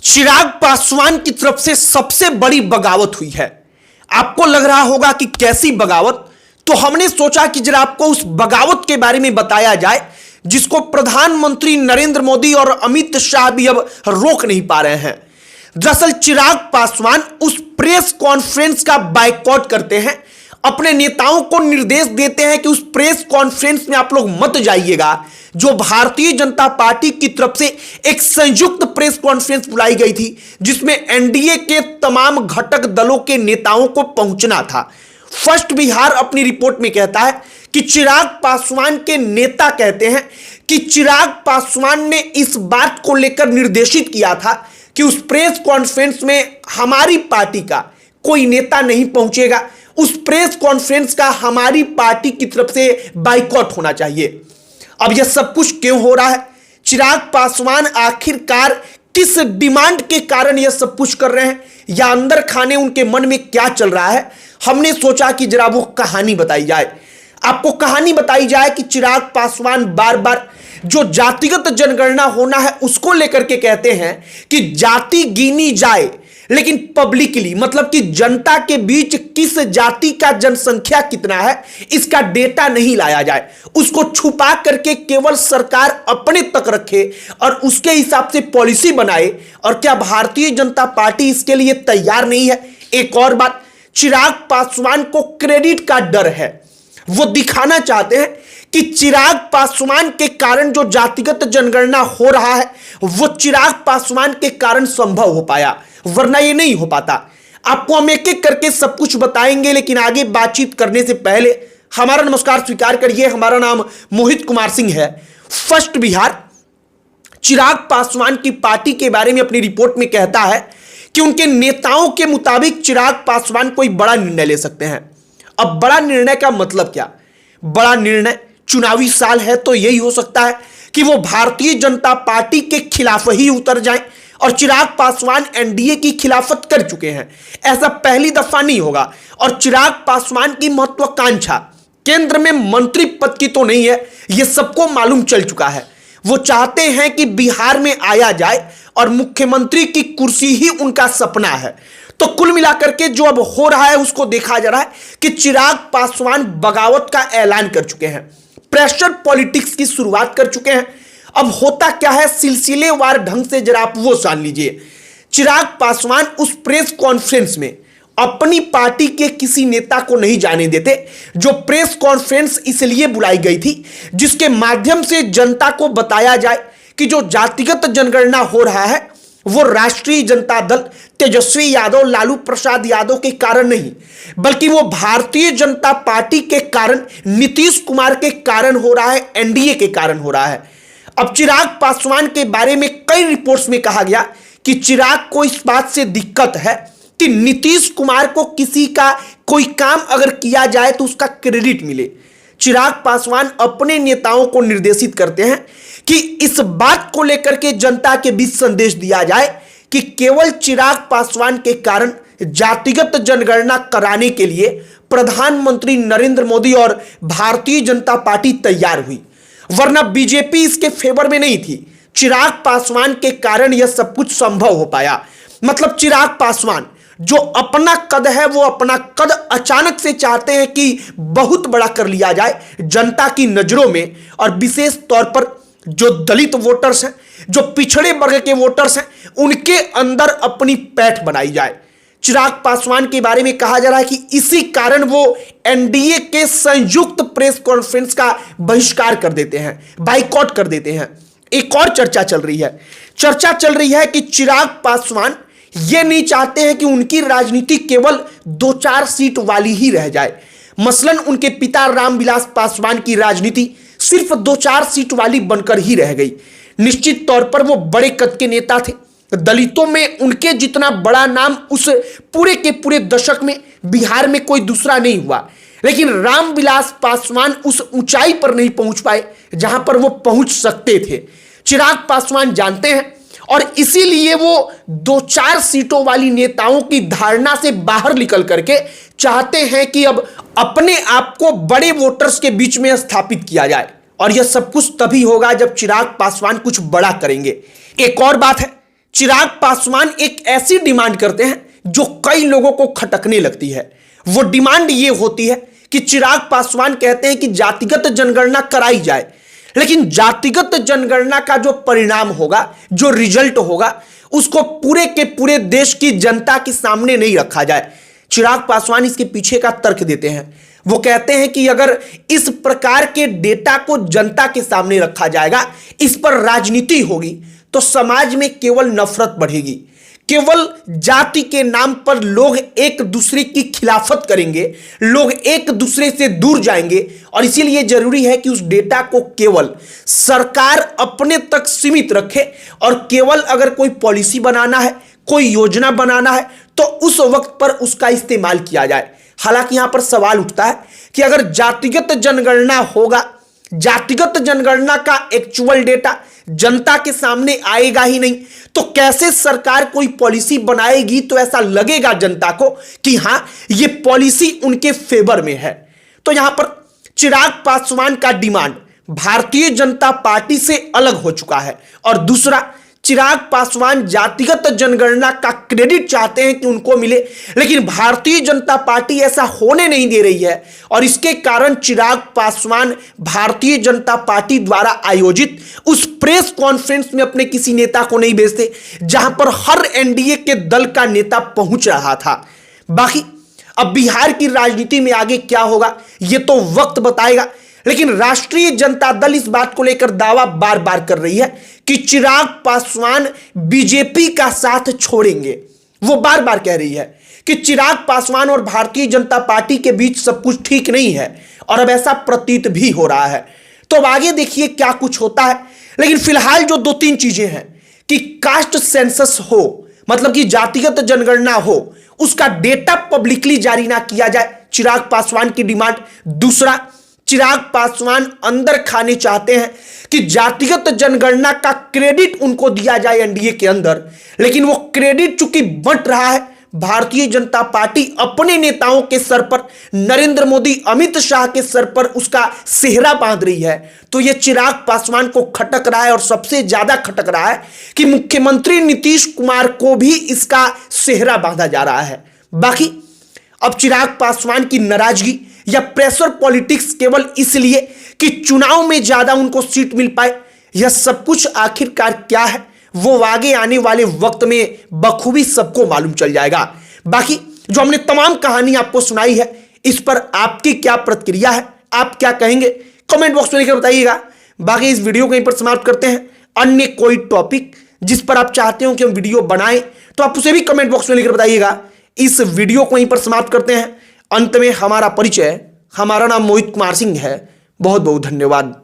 चिराग पासवान की तरफ से सबसे बड़ी बगावत हुई है। आपको लग रहा होगा कि कैसी बगावत, तो हमने सोचा कि जरा आपको उस बगावत के बारे में बताया जाए जिसको प्रधानमंत्री नरेंद्र मोदी और अमित शाह भी अब रोक नहीं पा रहे हैं। दरअसल चिराग पासवान उस प्रेस कॉन्फ्रेंस का बायकॉट करते हैं, अपने नेताओं को निर्देश देते हैं कि उस प्रेस कॉन्फ्रेंस में आप लोग मत जाइएगा जो भारतीय जनता पार्टी की तरफ से एक संयुक्त प्रेस कॉन्फ्रेंस बुलाई गई थी जिसमें एनडीए के तमाम घटक दलों के नेताओं को पहुंचना था। फर्स्ट बिहार अपनी रिपोर्ट में कहता है कि चिराग पासवान के नेता कहते हैं कि चिराग पासवान ने इस बात को लेकर निर्देशित किया था कि उस प्रेस कॉन्फ्रेंस में हमारी पार्टी का कोई नेता नहीं पहुंचेगा, उस प्रेस कॉन्फ्रेंस का हमारी पार्टी की तरफ से बाइकॉट होना चाहिए। अब यह सब कुछ क्यों हो रहा है? चिराग पासवान आखिरकार किस डिमांड के कारण यह सब कुछ कर रहे हैं, या अंदर खाने उनके मन में क्या चल रहा है? हमने सोचा कि जरा वो कहानी बताई जाए, आपको कहानी बताई जाए कि चिराग पासवान बार बार जो जातिगत जनगणना होना है उसको लेकर के कहते हैं कि जाति गिनी जाए, लेकिन पब्लिकली मतलब कि जनता के बीच किस जाति का जनसंख्या कितना है इसका डेटा नहीं लाया जाए, उसको छुपा करके केवल सरकार अपने तक रखे और उसके हिसाब से पॉलिसी बनाए। और क्या भारतीय जनता पार्टी इसके लिए तैयार नहीं है? एक और बात, चिराग पासवान को क्रेडिट का डर है। वो दिखाना चाहते हैं कि चिराग पासवान के कारण जो जातिगत जनगणना हो रहा है वो चिराग पासवान के कारण संभव हो पाया, वरना ये नहीं हो पाता। आपको हम एक एक करके सब कुछ बताएंगे, लेकिन आगे बातचीत करने से पहले हमारा नमस्कार स्वीकार करिए। हमारा नाम मोहित कुमार सिंह है। फर्स्ट बिहार चिराग पासवान की पार्टी के बारे में अपनी रिपोर्ट में कहता है कि उनके नेताओं के मुताबिक चिराग पासवान कोई बड़ा निर्णय ले सकते हैं। अब बड़ा निर्णय का मतलब क्या? बड़ा निर्णय, चुनावी साल है तो यही हो सकता है कि वो भारतीय जनता पार्टी के खिलाफ ही उतर जाएं, और चिराग पासवान एनडीए की खिलाफत कर चुके हैं। ऐसा पहली दफा नहीं होगा। और चिराग पासवान की महत्वाकांक्षा केंद्र में मंत्री पद की तो नहीं है, यह सबको मालूम चल चुका है। वो चाहते हैं कि बिहार में आया जाए और मुख्यमंत्री की कुर्सी ही उनका सपना है। तो कुल मिलाकर के जो अब हो रहा है उसको देखा जा रहा है कि चिराग पासवान बगावत का ऐलान कर चुके हैं, प्रेशर पॉलिटिक्स की शुरुआत कर चुके हैं। अब होता क्या है सिलसिलेवार ढंग से जरा आप वो जान लीजिए। चिराग पासवान उस प्रेस कॉन्फ्रेंस में अपनी पार्टी के किसी नेता को नहीं जाने देते। जो प्रेस कॉन्फ्रेंस इसलिए बुलाई गई थी जिसके माध्यम से जनता को बताया जाए कि जो जातिगत जनगणना हो रहा है वो राष्ट्रीय जनता दल, तेजस्वी यादव, लालू प्रसाद यादव के कारण नहीं, बल्कि वो भारतीय जनता पार्टी के कारण, नीतीश कुमार के कारण हो रहा है, एनडीए के कारण हो रहा है। अब चिराग पासवान के बारे में कई रिपोर्ट्स में कहा गया कि चिराग को इस बात से दिक्कत है कि नीतीश कुमार को किसी का कोई काम अगर किया जाए तो उसका क्रेडिट मिले। चिराग पासवान अपने नेताओं को निर्देशित करते हैं कि इस बात को लेकर के जनता के बीच संदेश दिया जाए कि केवल चिराग पासवान के कारण जातिगत जनगणना कराने के लिए प्रधानमंत्री नरेंद्र मोदी और भारतीय जनता पार्टी तैयार हुई, वरना बीजेपी इसके फेवर में नहीं थी। चिराग पासवान के कारण यह सब कुछ संभव हो पाया। मतलब चिराग पासवान जो अपना कद है वो अपना कद अचानक से चाहते हैं कि बहुत बड़ा कर लिया जाए जनता की नजरों में, और विशेष तौर पर जो दलित वोटर्स हैं, जो पिछड़े वर्ग के वोटर्स हैं, उनके अंदर अपनी पैठ बनाई जाए। चिराग पासवान के बारे में कहा जा रहा है कि इसी कारण वो एनडीए के संयुक्त प्रेस कॉन्फ्रेंस का बहिष्कार कर देते हैं, बाइकॉट कर देते हैं। एक और चर्चा चल रही है कि चिराग पासवान ये नहीं चाहते हैं कि उनकी राजनीति केवल 2-4 सीट वाली ही रह जाए। मसलन उनके पिता रामविलास पासवान की राजनीति सिर्फ 2-4 सीट वाली बनकर ही रह गई। निश्चित तौर पर वो बड़े कद के नेता थे, दलितों में उनके जितना बड़ा नाम उस पूरे के पूरे दशक में बिहार में कोई दूसरा नहीं हुआ, लेकिन रामविलास पासवान उस ऊंचाई पर नहीं पहुंच पाए जहां पर वो पहुंच सकते थे। चिराग पासवान जानते हैं और इसीलिए वो 2-4 सीटों वाली नेताओं की धारणा से बाहर निकल करके चाहते हैं कि अब अपने आप को बड़े वोटर्स के बीच में स्थापित किया जाए। और यह सब कुछ तभी होगा जब चिराग पासवान कुछ बड़ा करेंगे। एक और बात है, चिराग पासवान एक ऐसी डिमांड करते हैं जो कई लोगों को खटकने लगती है। वो डिमांड ये होती है कि चिराग पासवान कहते हैं कि जातिगत जनगणना कराई जाए, लेकिन जातिगत जनगणना का जो परिणाम होगा, जो रिजल्ट होगा, उसको पूरे के पूरे देश की जनता के सामने नहीं रखा जाए। चिराग पासवान इसके पीछे का तर्क देते हैं। वो कहते हैं कि अगर इस प्रकार के डेटा को जनता के सामने रखा जाएगा, इस पर राजनीति होगी, तो समाज में केवल नफरत बढ़ेगी। केवल जाति के नाम पर लोग एक दूसरे की खिलाफत करेंगे, लोग एक दूसरे से दूर जाएंगे। और इसीलिए जरूरी है कि उस डेटा को केवल सरकार अपने तक सीमित रखे और केवल अगर कोई पॉलिसी बनाना है, कोई योजना बनाना है, तो उस वक्त पर उसका इस्तेमाल किया जाए। हालांकि यहां पर सवाल उठता है कि अगर जातिगत जनगणना होगा, जातिगत जनगणना का एक्चुअल डेटा जनता के सामने आएगा ही नहीं, तो कैसे सरकार कोई पॉलिसी बनाएगी तो ऐसा लगेगा जनता को कि हां ये पॉलिसी उनके फेवर में है। तो यहां पर चिराग पासवान का डिमांड भारतीय जनता पार्टी से अलग हो चुका है। और दूसरा, चिराग पासवान जातिगत जनगणना का क्रेडिट चाहते हैं कि उनको मिले, लेकिन भारतीय जनता पार्टी ऐसा होने नहीं दे रही है। और इसके कारण चिराग पासवान भारतीय जनता पार्टी द्वारा आयोजित उस प्रेस कॉन्फ्रेंस में अपने किसी नेता को नहीं भेजते जहां पर हर एनडीए के दल का नेता पहुंच रहा था। बाकी अब बिहार की राजनीति में आगे क्या होगा यह तो वक्त बताएगा, लेकिन राष्ट्रीय जनता दल इस बात को लेकर दावा बार बार कर रही है कि चिराग पासवान बीजेपी का साथ छोड़ेंगे। वो बार बार कह रही है कि चिराग पासवान और भारतीय जनता पार्टी के बीच सब कुछ ठीक नहीं है, और अब ऐसा प्रतीत भी हो रहा है। तो अब आगे देखिए क्या कुछ होता है। लेकिन फिलहाल जो 2-3 चीजें हैं कि कास्ट सेंसस हो, मतलब कि जातिगत जनगणना हो, उसका डेटा पब्लिकली जारी ना किया जाए, चिराग पासवान की डिमांड। दूसरा, चिराग पासवान अंदर खाने चाहते हैं कि जातिगत जनगणना का क्रेडिट उनको दिया जाए एनडीए के अंदर, लेकिन वो क्रेडिट चूंकि बंट रहा है, भारतीय जनता पार्टी अपने नेताओं के सर पर, नरेंद्र मोदी, अमित शाह के सर पर उसका सेहरा बांध रही है। तो ये चिराग पासवान को खटक रहा है, और सबसे ज्यादा खटक रहा है कि मुख्यमंत्री नीतीश कुमार को भी इसका सेहरा बांधा जा रहा है। बाकी अब चिराग पासवान की नाराजगी या प्रेशर पॉलिटिक्स केवल इसलिए कि चुनाव में ज्यादा उनको सीट मिल पाए, यह सब कुछ आखिरकार क्या है वो आगे आने वाले वक्त में बखूबी सबको मालूम चल जाएगा। बाकी जो हमने तमाम कहानी आपको सुनाई है, इस पर आपकी क्या प्रतिक्रिया है, आप क्या कहेंगे, कमेंट बॉक्स में लिखकर बताइएगा। बाकी इस वीडियो को यहीं पर समाप्त करते हैं। अन्य कोई टॉपिक जिस पर आप चाहते हो कि हम वीडियो बनाएं, तो आप उसे भी कमेंट बॉक्स में लिखकर बताइएगा। इस वीडियो को यहीं पर समाप्त करते हैं। अंत में हमारा परिचय, हमारा नाम मोहित कुमार सिंह है। बहुत बहुत धन्यवाद।